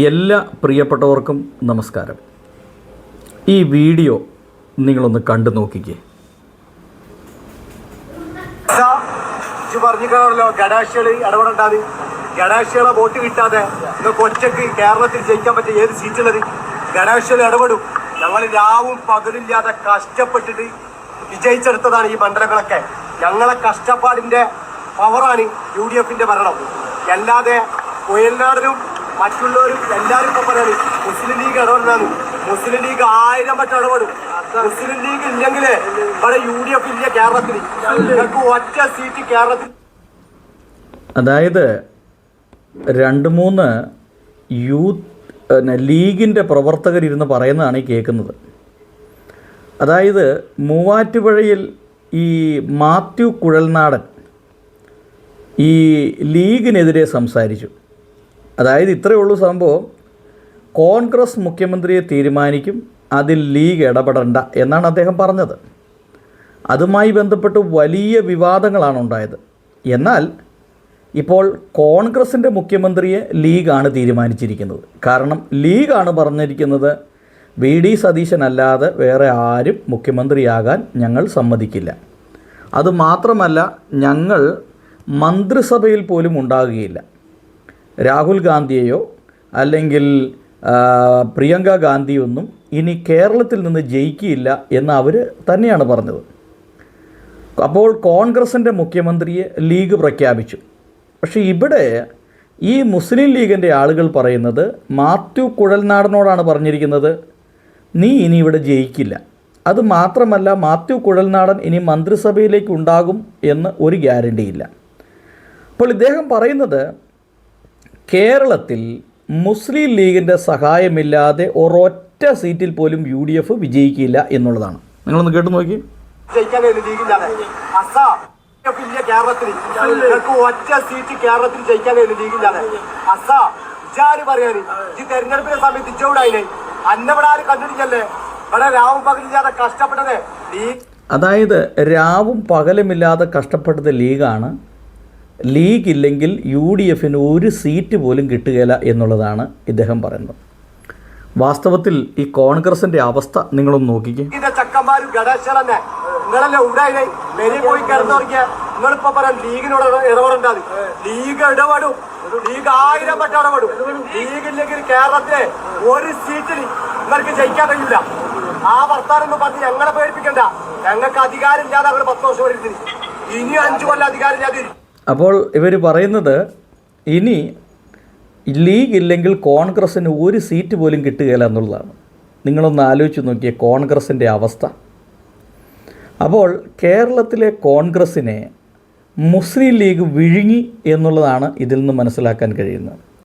എല്ലാ പ്രിയപ്പെട്ടവർക്കും നമസ്കാരം. ഈ വീഡിയോ നിങ്ങളൊന്ന് കണ്ടു നോക്കിക്കേ. പറഞ്ഞിട്ടാണല്ലോ ഗണേശകള് ഇടപെടേണ്ടത്. ഗണേശകളെ വോട്ട് കിട്ടാതെ നിങ്ങൾക്ക് ഒറ്റയ്ക്ക് കേരളത്തിൽ ജയിക്കാൻ പറ്റിയ ഏത് സീറ്റുള്ളത്? ഗണേശകൾ ഇടപെടും. ഞങ്ങൾ രാവും പകലില്ലാതെ കഷ്ടപ്പെട്ടിട്ട് വിജയിച്ചെടുത്തതാണ് ഈ മണ്ഡലങ്ങളൊക്കെ. ഞങ്ങളെ കഷ്ടപ്പാടിന്റെ പവറാണ് UDFന്റെ ഭരണം. അല്ലാതെ കുയൽനാടിനും മറ്റുള്ളവരും എല്ലാവരും ഇപ്പൊ പറയാണ് മുസ്ലിം ലീഗ് ഇടപെടുന്നതാണ്. മുസ്ലിം ലീഗ് 1000 വട്ടം ഇടപെടും. മുസ്ലിം ലീഗ് ഇല്ലെങ്കിൽ ഇവിടെ UDF ഇല്ല കേരളത്തിൽ. നിങ്ങൾക്ക് ഒറ്റ സീറ്റ് കേരളത്തിൽ. അതായത് 2-3 ലീഗിൻ്റെ പ്രവർത്തകരിരുന്ന് പറയുന്നതാണ് ഈ കേൾക്കുന്നത്. അതായത് മൂവാറ്റുപുഴയിൽ ഈ മാത്യു കുഴൽനാടൻ ഈ ലീഗിനെതിരെ സംസാരിച്ചു. അതായത് ഇത്രയേ ഉള്ളൂ സംഭവം. കോൺഗ്രസ് മുഖ്യമന്ത്രിയെ തീരുമാനിക്കും, അതിൽ ലീഗ് ഇടപെടണ്ട എന്നാണ് അദ്ദേഹം പറഞ്ഞത്. അതുമായി ബന്ധപ്പെട്ട് വലിയ വിവാദങ്ങളാണ് ഉണ്ടായത്. എന്നാൽ ഇപ്പോൾ കോൺഗ്രസിൻ്റെ മുഖ്യമന്ത്രിയെ ലീഗാണ് തീരുമാനിച്ചിരിക്കുന്നത്. കാരണം ലീഗാണ് പറഞ്ഞിരിക്കുന്നത് VD സതീശനല്ലാതെ വേറെ ആരും മുഖ്യമന്ത്രിയാകാൻ ഞങ്ങൾ സമ്മതിക്കില്ല. അതുമാത്രമല്ല, ഞങ്ങൾ മന്ത്രിസഭയിൽ പോലും ഉണ്ടാകുകയില്ല. രാഹുൽ ഗാന്ധിയെയോ അല്ലെങ്കിൽ പ്രിയങ്ക ഗാന്ധിയൊന്നും ഇനി കേരളത്തിൽ നിന്ന് ജയിക്കില്ല എന്ന് അവർ തന്നെയാണ് പറഞ്ഞത്. അപ്പോൾ കോൺഗ്രസിൻ്റെ മുഖ്യമന്ത്രിയെ ലീഗ് പ്രഖ്യാപിച്ചു. പക്ഷേ ഇവിടെ ഈ മുസ്ലിം ലീഗിൻ്റെ ആളുകൾ പറയുന്നത് മാത്യു കുഴൽനാടനോടാണ് പറഞ്ഞിരിക്കുന്നത്, നീ ഇനി ഇവിടെ ജയിക്കില്ല. അത് മാത്രമല്ല, മാത്യു കുഴൽനാടൻ ഇനി മന്ത്രിസഭയിലേക്ക് ഉണ്ടാകും എന്ന് ഒരു ഗ്യാരണ്ടിയില്ല. അപ്പോൾ ഇദ്ദേഹം പറയുന്നത് കേരളത്തിൽ മുസ്ലിം ലീഗിൻ്റെ സഹായമില്ലാതെ ഒരൊറ്റ സീറ്റിൽ പോലും UDF വിജയിക്കില്ല എന്നുള്ളതാണ്. നിങ്ങളൊന്ന് കേട്ടു നോക്കി. കേരളത്തിൽ ഒറ്റ സീറ്റ് കേരളത്തിൽ ജയിക്കാൻ ലീഗില്ലാതെ പറയാന് ഈ തെരഞ്ഞെടുപ്പിനെ സമയത്ത് ഇച്ചോടായില്ലേ അന്നവിടാരും കണ്ടിട്ടില്ലേ? ഇവിടെ രാവും പകലില്ലാതെ കഷ്ടപ്പെട്ടത് ലീഗ്. അതായത് രാവും പകലുമില്ലാതെ കഷ്ടപ്പെട്ടത് ലീഗാണ്. ലീഗ് ഇല്ലെങ്കിൽ UDFന് ഒരു സീറ്റ് പോലും കിട്ടുകയില്ല എന്നുള്ളതാണ് ഇദ്ദേഹം പറയുന്നത്. വാസ്തവത്തിൽ ഈ കോൺഗ്രസിന്റെ അവസ്ഥ നിങ്ങളൊന്ന് നോക്കിക്കേ. ചക്കന്മാരും ഗണേശൻ തന്നെ നിങ്ങളല്ലേ ഉണ്ടായില്ലേ? മെരി പോയി കിടന്നുറങ്ങിയ നിങ്ങളിപ്പോ പറയാം ലീഗിനോട് ഇടപെടേണ്ടത്. ലീഗ് ഇടപെടും. ലീഗ് 1000 വട്ടം ഇടപെടും. ലീഗ് ഇല്ലെങ്കിൽ കേരളത്തിലെ ഒരു സീറ്റിൽ നിങ്ങൾക്ക് ജയിക്കാൻ കഴിയില്ല. ആ വർത്താനം പറഞ്ഞ് ഞങ്ങളെ പേടിപ്പിക്കണ്ട. ഞങ്ങൾക്ക് അധികാരം ഇല്ലാതെ അവർ 10 വർഷം വരെ ഇനി 5 കൊല്ലം അധികാരം ഇല്ലാതെ. അപ്പോൾ ഇവർ പറയുന്നത് ഇനി ലീഗ് ഇല്ലെങ്കിൽ കോൺഗ്രസ്സിന് ഒരു സീറ്റ് പോലും കിട്ടുകയില്ല എന്നുള്ളതാണ്. നിങ്ങളൊന്ന് ആലോചിച്ച് നോക്കിയേ കോൺഗ്രസിൻ്റെ അവസ്ഥ. അപ്പോൾ കേരളത്തിലെ കോൺഗ്രസ്സിനെ മുസ്ലിം ലീഗ് വിഴുങ്ങി എന്നുള്ളതാണ് ഇതിൽ നിന്ന് മനസ്സിലാക്കാൻ കഴിയുന്നത്.